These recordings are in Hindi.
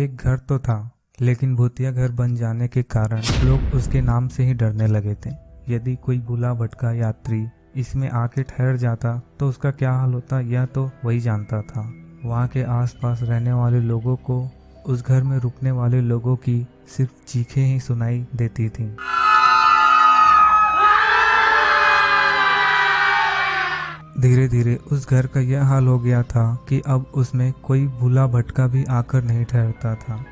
एक घर तो था, लेकिन भूतिया घर बन जाने के कारण लोग उसके नाम से ही डरने लगे थे। यदि कोई भूला भटका यात्री इसमें आके ठहर जाता तो उसका क्या हाल होता, यह तो वही जानता था। वहाँ के आसपास रहने वाले लोगों को उस घर में रुकने वाले लोगों की सिर्फ चीखें ही सुनाई देती थीं। धीरे धीरे उस घर का यह हाल हो गया था कि अब उसमें कोई भूला भटका भी आकर नहीं ठहरता था।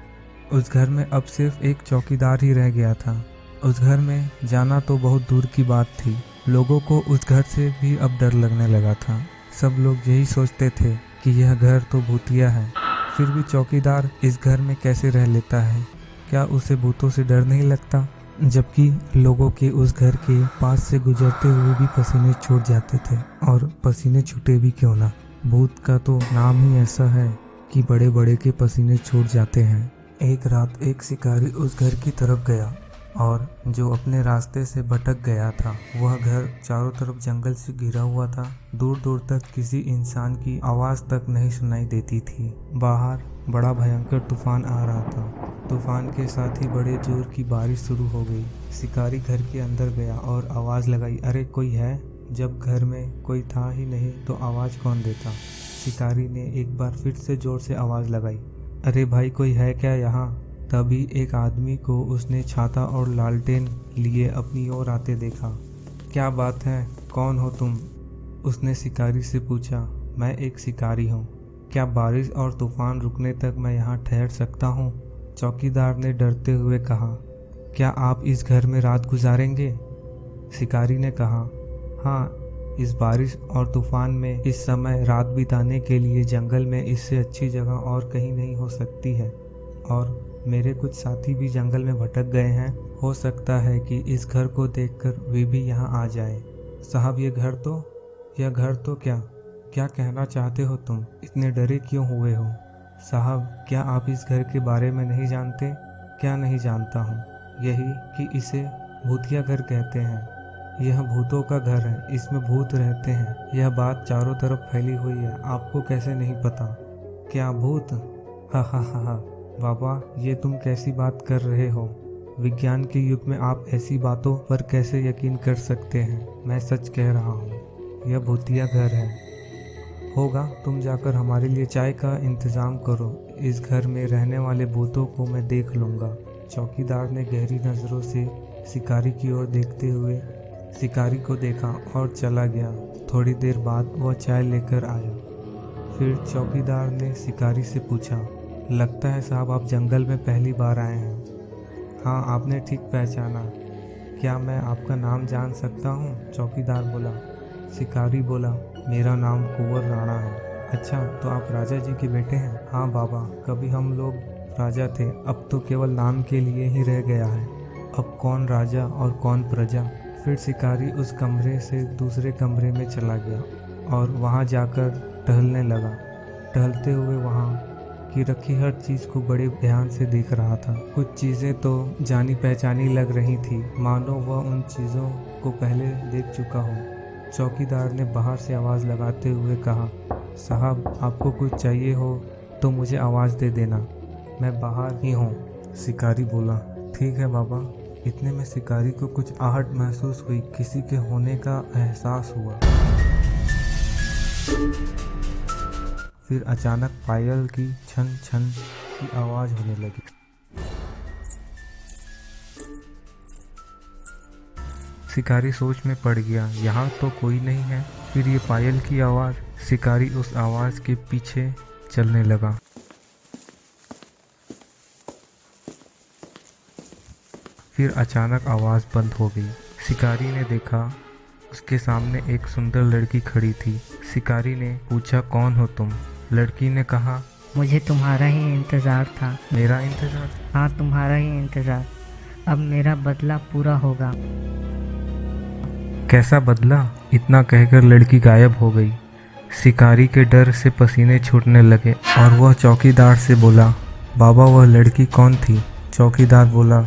उस घर में अब सिर्फ एक चौकीदार ही रह गया था। उस घर में जाना तो बहुत दूर की बात थी। लोगों को उस घर से भी अब डर लगने लगा था। सब लोग यही सोचते थे कि यह घर तो भूतिया है, फिर भी चौकीदार इस घर में कैसे रह लेता है? क्या उसे भूतों से डर नहीं लगता? जबकि लोगों के उस घर के पास से गुजरते हुए भी पसीने छूट जाते थे, और पसीने छूटे भी क्यों ना, भूत का तो नाम ही ऐसा है कि बड़े बड़े के पसीने छूट जाते हैं। एक रात एक शिकारी उस घर की तरफ गया, और जो अपने रास्ते से भटक गया था वह घर चारों तरफ जंगल से घिरा हुआ था। दूर दूर तक किसी इंसान की आवाज़ तक नहीं सुनाई देती थी। बाहर बड़ा भयंकर तूफान आ रहा था। तूफान के साथ ही बड़े जोर की बारिश शुरू हो गई। शिकारी घर के अंदर गया और आवाज़ लगाई, अरे कोई है? जब घर में कोई था ही नहीं तो आवाज़ कौन देता? शिकारी ने एक बार फिर से जोर से आवाज़ लगाई, अरे भाई कोई है क्या यहाँ? तभी एक आदमी को उसने छाता और लालटेन लिए अपनी ओर आते देखा। क्या बात है, कौन हो तुम? उसने शिकारी से पूछा। मैं एक शिकारी हूँ। क्या बारिश और तूफान रुकने तक मैं यहाँ ठहर सकता हूँ? चौकीदार ने डरते हुए कहा। क्या आप इस घर में रात गुजारेंगे? शिकारी ने कहा, हाँ, इस बारिश और तूफान में इस समय रात बिताने के लिए जंगल में इससे अच्छी जगह और कहीं नहीं हो सकती है। और मेरे कुछ साथी भी जंगल में भटक गए हैं। हो सकता है कि इस घर को देखकर वे भी यहाँ आ जाए। साहब यह घर तो क्या कहना चाहते हो तुम? इतने डरे क्यों हुए हो? साहब क्या आप इस घर के बारे में नहीं जानते? क्या नहीं जानता हूँ, यही कि इसे भूतिया घर कहते हैं। यह भूतों का घर है, इसमें भूत रहते हैं। यह बात चारों तरफ फैली हुई है, आपको कैसे नहीं पता? क्या भूत? हा हा हा हा, बाबा ये तुम कैसी बात कर रहे हो? विज्ञान के युग में आप ऐसी बातों पर कैसे यकीन कर सकते हैं? मैं सच कह रहा हूँ, यह भूतिया घर है। होगा, तुम जाकर हमारे लिए चाय का इंतज़ाम करो। इस घर में रहने वाले भूतों को मैं देख लूँगा। चौकीदार ने गहरी नज़रों से शिकारी की ओर देखते हुए शिकारी को देखा और चला गया। थोड़ी देर बाद वह चाय लेकर आया। फिर चौकीदार ने शिकारी से पूछा, लगता है साहब आप जंगल में पहली बार आए हैं। हाँ, आपने ठीक पहचाना। क्या मैं आपका नाम जान सकता हूँ? चौकीदार बोला। शिकारी बोला, मेरा नाम कुंवर राणा है। अच्छा, तो आप राजा जी के बेटे हैं? हाँ बाबा, कभी हम लोग राजा थे, अब तो केवल नाम के लिए ही रह गया है। अब कौन राजा और कौन प्रजा? फिर शिकारी उस कमरे से दूसरे कमरे में चला गया और वहाँ जाकर टहलने लगा। टहलते हुए वहाँ की रखी हर चीज़ को बड़े ध्यान से देख रहा था। कुछ चीज़ें तो जानी पहचानी लग रही थी, मानो वह उन चीज़ों को पहले देख चुका हो। चौकीदार ने बाहर से आवाज़ लगाते हुए कहा, साहब आपको कुछ चाहिए हो तो मुझे आवाज़ दे देना, मैं बाहर ही हूँ। शिकारी बोला, ठीक है बाबा। इतने में शिकारी को कुछ आहट महसूस हुई, किसी के होने का एहसास हुआ। फिर अचानक पायल की छन छन की आवाज़ होने लगी। शिकारी सोच में पड़ गया, यहाँ तो कोई नहीं है, फिर ये पायल की आवाज़। शिकारी उस आवाज़ के पीछे चलने लगा। फिर अचानक आवाज़ बंद हो गई। शिकारी ने देखा उसके सामने एक सुंदर लड़की खड़ी थी। शिकारी ने पूछा, कौन हो तुम? लड़की ने कहा, मुझे तुम्हारा ही इंतज़ार था। मेरा इंतज़ार? हाँ, तुम्हारा ही इंतज़ार। अब मेरा बदला पूरा होगा। कैसा बदला? इतना कहकर लड़की गायब हो गई। शिकारी के डर से पसीने छूटने लगे और वह चौकीदार से बोला, बाबा वह लड़की कौन थी? चौकीदार बोला,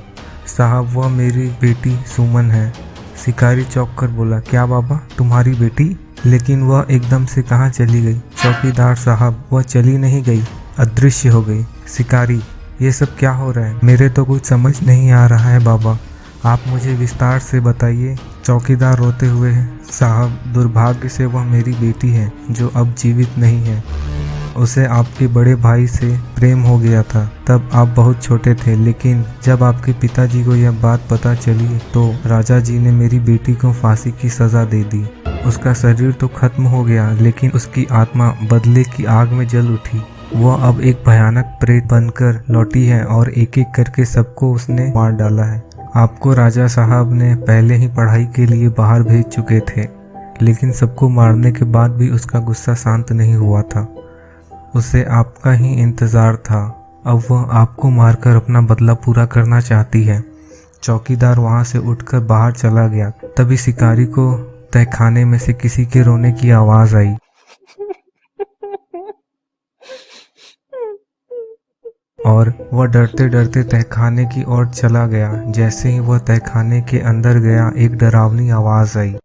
साहब वह मेरी बेटी सुमन है। शिकारी चौंक कर बोला, क्या बाबा, तुम्हारी बेटी? लेकिन वह एकदम से कहाँ चली गई? चौकीदार साहब, वह चली नहीं गई, अदृश्य हो गई। शिकारी, ये सब क्या हो रहा है? मेरे तो कुछ समझ नहीं आ रहा है बाबा, आप मुझे विस्तार से बताइए। चौकीदार रोते हुए, साहब दुर्भाग्य से वह मेरी बेटी है जो अब जीवित नहीं है। उसे आपके बड़े भाई से प्रेम हो गया था, तब आप बहुत छोटे थे, लेकिन जब आपके पिताजी को यह बात पता चली तो राजा जी ने मेरी बेटी को फांसी की सजा दे दी। उसका शरीर तो खत्म हो गया, लेकिन उसकी आत्मा बदले की आग में जल उठी। वह अब एक भयानक प्रेत बनकर लौटी है और एक एक करके सबको उसने मार डाला है। आपको राजा साहब ने पहले ही पढ़ाई के लिए बाहर भेज चुके थे, लेकिन सबको मारने के बाद भी उसका गुस्सा शांत नहीं हुआ था। उसे आपका ही इंतजार था। अब वह आपको मारकर अपना बदला पूरा करना चाहती है। चौकीदार वहां से उठकर बाहर चला गया। तभी शिकारी को तहखाने में से किसी के रोने की आवाज आई और वह डरते डरते तहखाने की ओर चला गया। जैसे ही वह तहखाने के अंदर गया, एक डरावनी आवाज आई,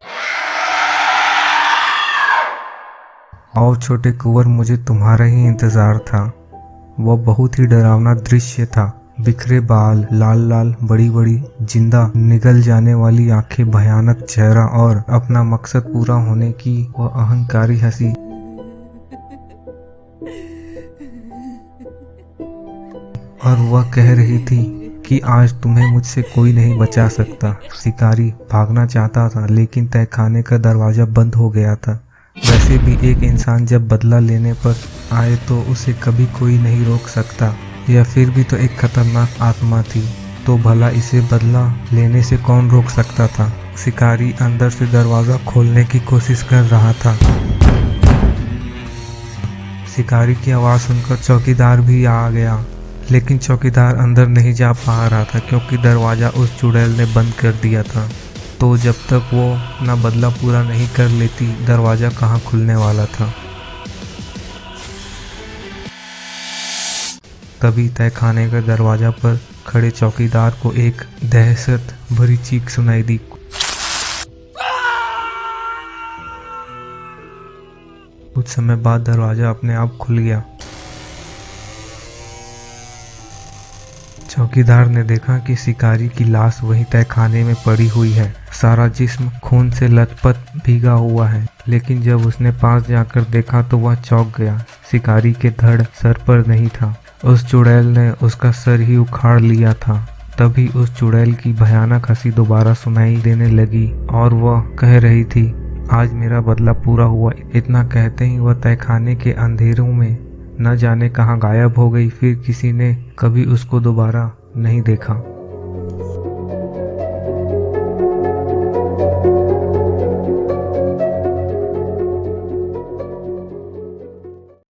आओ छोटे कुंवर, मुझे तुम्हारा ही इंतजार था। वह बहुत ही डरावना दृश्य था। बिखरे बाल, लाल लाल बड़ी बड़ी जिंदा निगल जाने वाली आंखें, भयानक चेहरा और अपना मकसद पूरा होने की वह अहंकारी हंसी। और वह कह रही थी कि आज तुम्हें मुझसे कोई नहीं बचा सकता। शिकारी भागना चाहता था, लेकिन तहखाने का दरवाजा बंद हो गया था। वैसे भी एक इंसान जब बदला लेने पर आए तो उसे कभी कोई नहीं रोक सकता। यह फिर भी तो एक खतरनाक आत्मा थी, तो भला इसे बदला लेने से कौन रोक सकता था? शिकारी अंदर से दरवाजा खोलने की कोशिश कर रहा था। शिकारी की आवाज सुनकर चौकीदार भी आ गया, लेकिन चौकीदार अंदर नहीं जा पा रहा था क्योंकि दरवाजा उस चुड़ैल ने बंद कर दिया था। तो जब तक वो अपना बदला पूरा नहीं कर लेती, दरवाजा कहाँ खुलने वाला था। तभी तहखाने के दरवाजा पर खड़े चौकीदार को एक दहशत भरी चीख सुनाई दी। कुछ समय बाद दरवाजा अपने आप खुल गया। चौकीदार ने देखा कि शिकारी की लाश वहीं तहखाने में पड़ी हुई है। सारा जिस्म खून से लथपथ भीगा हुआ है, लेकिन जब उसने पास जाकर देखा तो वह चौंक गया। शिकारी के धड़ सर पर नहीं था। उस चुड़ैल ने उसका सर ही उखाड़ लिया था। तभी उस चुड़ैल की भयानक हंसी दोबारा सुनाई देने लगी और वह कह रही थी, आज मेरा बदला पूरा हुआ। इतना कहते ही वह तहखाने के अंधेरों में न जाने कहाँ गायब हो गई। फिर किसी ने कभी उसको दोबारा नहीं देखा।